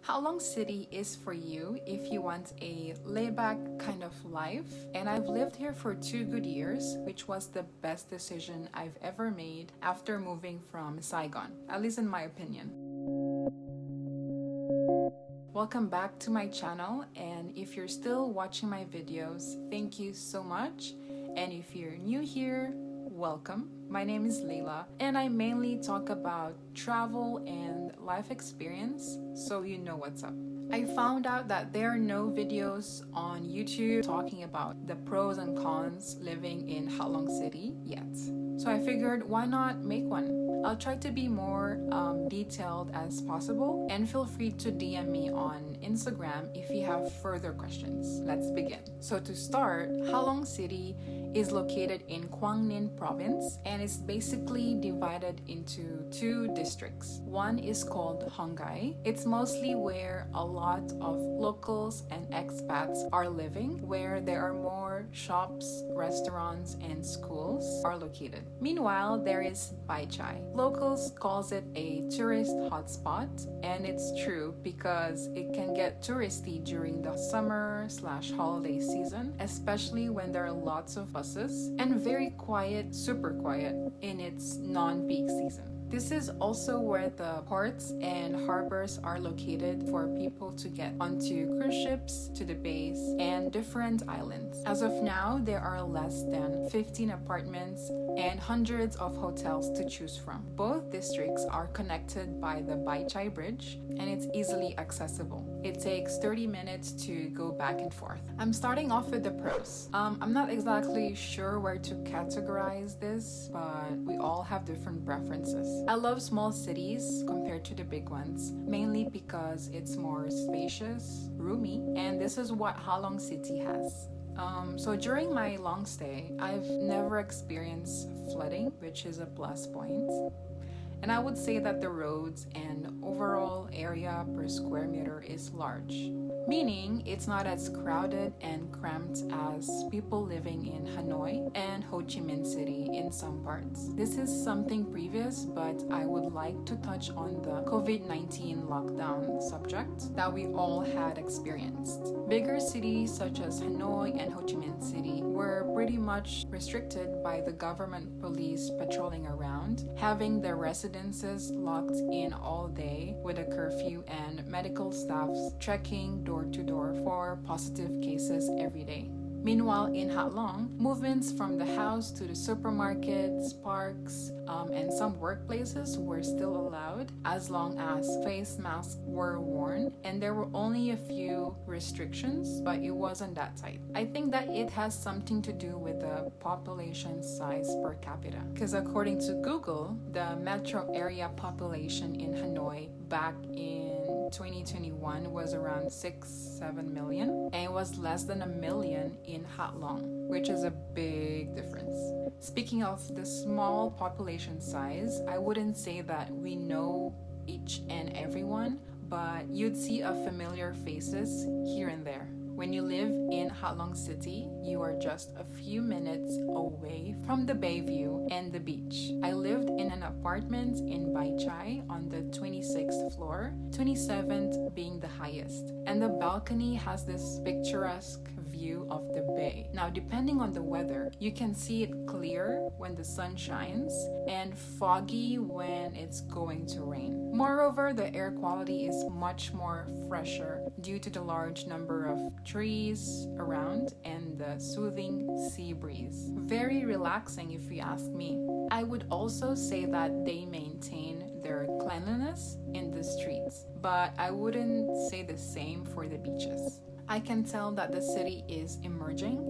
Halong City is for you if you want a laid-back kind of life, and I've lived here for 2 good years, which was the best decision I've ever made after moving from Saigon, at least in my opinion. Welcome back to my channel, and if you're still watching my videos, thank you so much. And if you're new here, welcome. My name is Leila, and I mainly talk about travel and life experience, so you know what's up. I found out that there are no videos on YouTube talking about the pros and cons living in Halong City yet. So I figured, why not make one? I'll try to be more detailed as possible, and feel free to DM me on Instagram if you have further questions. Let's begin. So to start, Halong City is located in Quang Ninh province, and it's basically divided into 2 districts. One is called Hong Gai. It's mostly where a lot of locals and expats are living, where there are more shops, restaurants, and schools are located. Meanwhile, there is Bai Chai. Locals calls it a tourist hotspot, and it's true because it can get touristy during the summer/holiday season, especially when there are lots of buses, and very quiet, super quiet in its non-peak season. This is also where the ports and harbors are located for people to get onto cruise ships, to the bays, and different islands. As of now, there are less than 15 apartments and hundreds of hotels to choose from. Both districts are connected by the Bai Chai Bridge, and it's easily accessible. It takes 30 minutes to go back and forth. I'm starting off with the pros. I'm not exactly sure where to categorize this, but we all have different preferences. I love small cities compared to the big ones, mainly because it's more spacious, roomy, and this is what Halong City has. So during my long stay, I've never experienced flooding, which is a plus point. And I would say that the roads and overall area per square meter is large, meaning it's not as crowded and cramped as people living in Hanoi and Ho Chi Minh City in some parts. This is something previous, but I would like to touch on the COVID-19 lockdown subject that we all had experienced. Bigger cities such as Hanoi and Ho Chi Minh City were pretty much restricted by the government police patrolling around, having the residences locked in all day with a curfew and medical staffs trekking door to door for positive cases every day. Meanwhile, in Halong, movements from the house to the supermarkets, parks, and some workplaces were still allowed as long as face masks were worn, and there were only a few restrictions, but it wasn't that tight. I think that it has something to do with the population size per capita, because according to Google, the metro area population in Hanoi back in 2021 was around 6-7 million, and it was less than 1 million in Halong, which is a big difference. Speaking of the small population size, I wouldn't say that we know each and everyone, but you'd see a familiar faces here and there. When you live in Halong City, you are just a few minutes away from the bay view and the beach. I lived in an apartment in Bai Chai on the 26th floor, 27th being the highest. And the balcony has this picturesque view of the bay. Now, depending on the weather, you can see it clear when the sun shines and foggy when it's going to rain. Moreover, the air quality is much more fresher due to the large number of trees around and the soothing sea breeze. Very relaxing if you ask me. I would also say that they maintain their cleanliness in the streets, but I wouldn't say the same for the beaches. I can tell that the city is emerging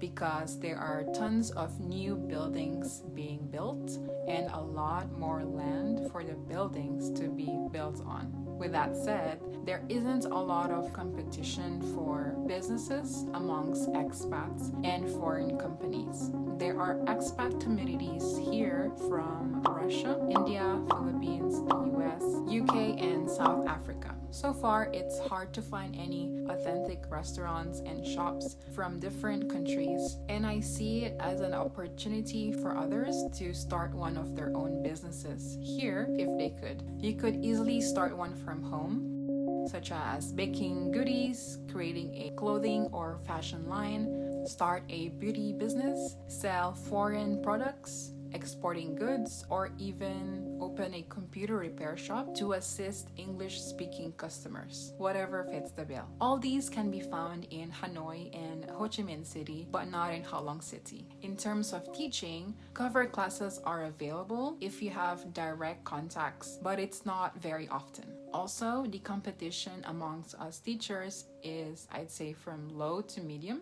because there are tons of new buildings being built and a lot more land for the buildings to be built on. With that said, there isn't a lot of competition for businesses amongst expats and foreign companies. There are expat communities here from Russia, India, Philippines, the US, UK, and South Africa. So far, it's hard to find any authentic restaurants and shops from different countries, and I see it as an opportunity for others to start one of their own businesses here if they could. You could easily start one from home, such as baking goodies, creating a clothing or fashion line, start a beauty business, sell foreign products, exporting goods, or even open a computer repair shop to assist English-speaking customers, whatever fits the bill. All these can be found in Hanoi and Ho Chi Minh City, but not in Halong City. In terms of teaching, cover classes are available if you have direct contacts, but it's not very often. Also, the competition amongst us teachers is, I'd say, from low to medium,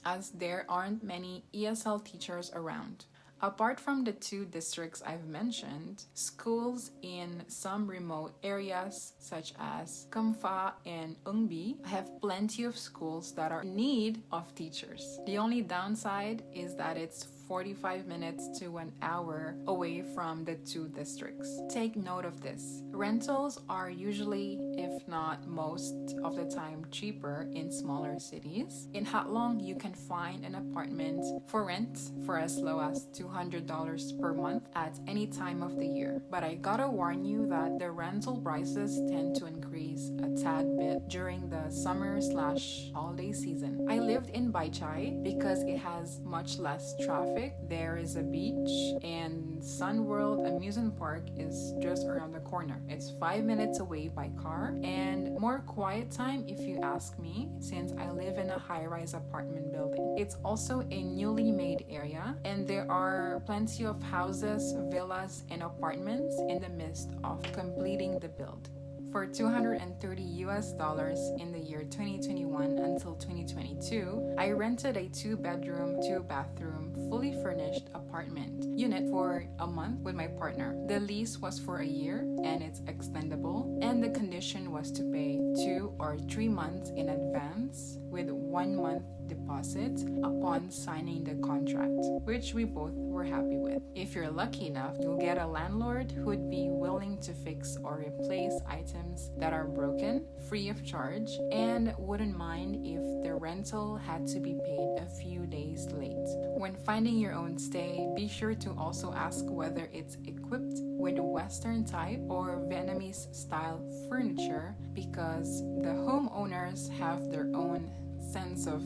as there aren't many ESL teachers around. Apart from the two districts I've mentioned, schools in some remote areas such as Kampha and Ung Bi have plenty of schools that are in need of teachers. The only downside is that it's 45 minutes to an hour away from the two districts. Take note of this. Rentals are usually, if not most of the time, cheaper in smaller cities. In Halong, you can find an apartment for rent for as low as $200 per month at any time of the year. But I gotta warn you that the rental prices tend to increase a tad bit during the summer/holiday season. I lived in Bai Chai because it has much less traffic. There is a beach, and Sun World Amusement Park is just around the corner. It's 5 minutes away by car, and more quiet time if you ask me, since I live in a high-rise apartment building. It's also a newly made area, and there are plenty of houses, villas, and apartments in the midst of completing the build. For $230 in the year 2021 until 2022, I rented a 2-bedroom, 2-bathroom, fully furnished apartment unit for a month with my partner. The lease was for a year and it's extendable, and the condition was to pay 2 or 3 months in advance with 1 month deposit upon signing the contract, which we both were happy with. If you're lucky enough, you'll get a landlord who'd be willing to fix or replace items that are broken free of charge, and wouldn't mind if the rental had to be paid a few days late. When finding your own stay, be sure to also ask whether it's equipped with Western type or Vietnamese style furniture, because the homeowners have their own sense of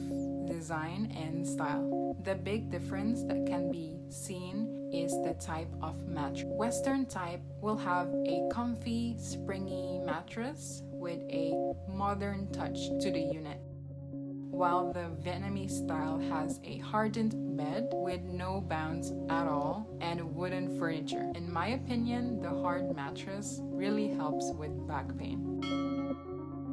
design and style. The big difference that can be seen is the type of mattress. Western type will have a comfy, springy mattress with a modern touch to the unit, while the Vietnamese style has a hardened bed with no bounds at all and wooden furniture. In my opinion, the hard mattress really helps with back pain.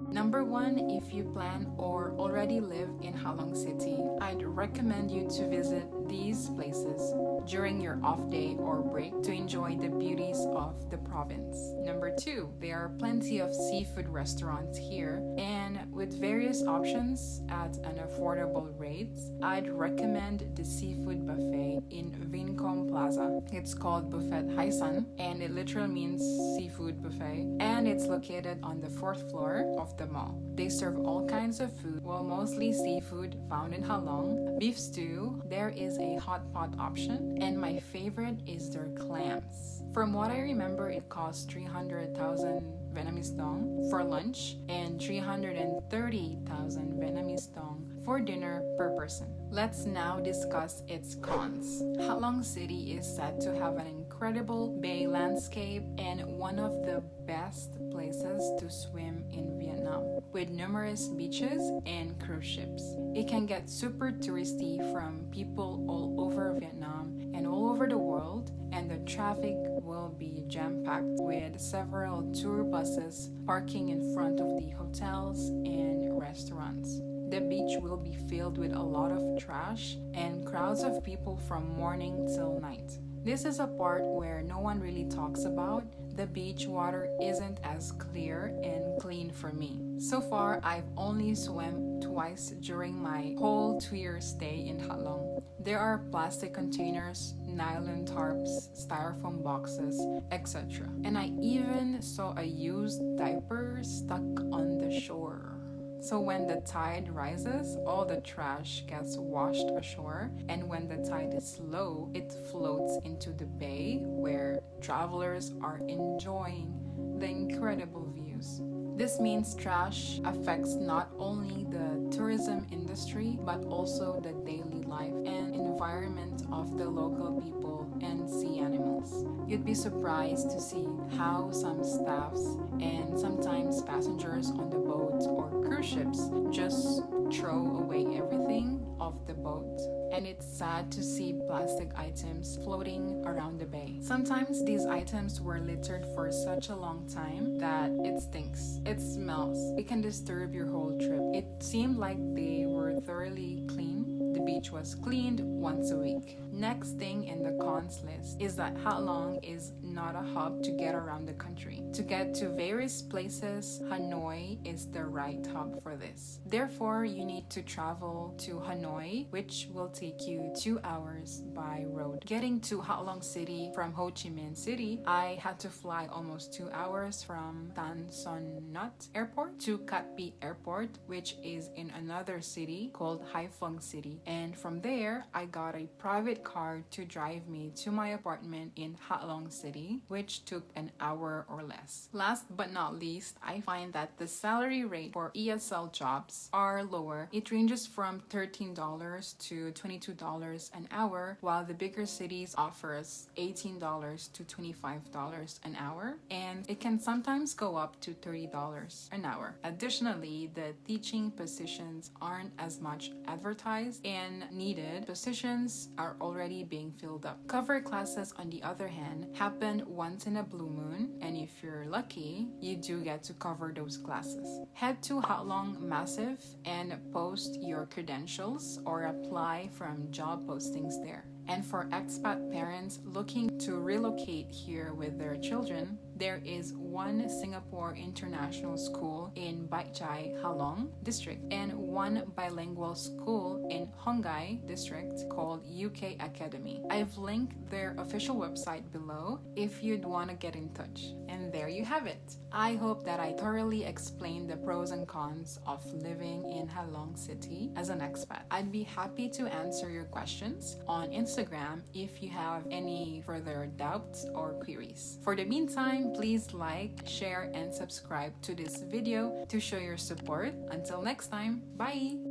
Number 1, if you plan or already live in Halong City, I'd recommend you to visit these places during your off day or break to enjoy the beauties of the province. Number 2, there are plenty of seafood restaurants here, and with various options at an affordable rate. I'd recommend the seafood buffet in Vincom Plaza. It's called Buffet Haisan, and it literally means seafood buffet, and it's located on the 4th floor of the mall. They serve all kinds of food, well, mostly seafood found in Halong. Beef stew, there is a hot pot option, and my favorite is their clams. From what I remember, it costs 300,000 Vietnamese dong for lunch and 330,000 Vietnamese dong for dinner per person. Let's now discuss its cons. Halong City is said to have an incredible bay landscape and one of the best places to swim in Vietnam, with numerous beaches and cruise ships. It can get super touristy from people all over Vietnam and all over the world, and the traffic will be jam-packed with several tour buses parking in front of the hotels and restaurants. The beach will be filled with a lot of trash and crowds of people from morning till night. This is a part where no one really talks about. The beach water isn't as clear and clean for me. So far, I've only swam twice during my whole 2-year stay in Halong. There are plastic containers, nylon tarps, styrofoam boxes, etc. And I even saw a used diaper stuck on the shore. So when the tide rises, all the trash gets washed ashore, and when the tide is low, it floats into the bay where travelers are enjoying the incredible views. This means trash affects not only the tourism industry but also the daily life and environment of the local people and sea animals. You'd be surprised to see how some staffs and sometimes passengers on the boat or cruise ships just throw away everything off the boat. And it's sad to see plastic items floating around the bay. Sometimes these items were littered for such a long time that it stinks. It smells. It can disturb your whole trip. It seemed like they were thoroughly clean. The beach was cleaned once a week. Next thing in the cons list is that Halong is not a hub to get around the country. To get to various places, Hanoi is the right hub for this. Therefore, you need to travel to Hanoi, which will take you 2 hours by road. Getting to Halong City from Ho Chi Minh City, I had to fly almost 2 hours from Tan Son Nhat Airport to Cat Pi Airport, which is in another city called Hai Phong City. And from there, I got a private car to drive me to my apartment in Halong City, which took an hour or less. Last but not least, I find that the salary rate for ESL jobs are lower. It ranges from $13 to $22 an hour, while the bigger cities offers $18 to $25 an hour, and it can sometimes go up to $30 an hour. Additionally, the teaching positions aren't as much advertised, and needed positions are already being filled up. Cover classes, on the other hand, happen once in a blue moon, and if you're lucky, you do get to cover those classes. Head to Halong Massive and post your credentials or apply from job postings there. And for expat parents looking to relocate here with their children, there is one Singapore International School in Bai Chai, Halong District, and one bilingual school in Hong Gai District called UK Academy. I've linked their official website below if you'd want to get in touch. And there you have it. I hope that I thoroughly explained the pros and cons of living in Halong City as an expat. I'd be happy to answer your questions on Instagram if you have any further doubts or queries. For the meantime, please like, share, and subscribe to this video to show your support. Until next time, bye!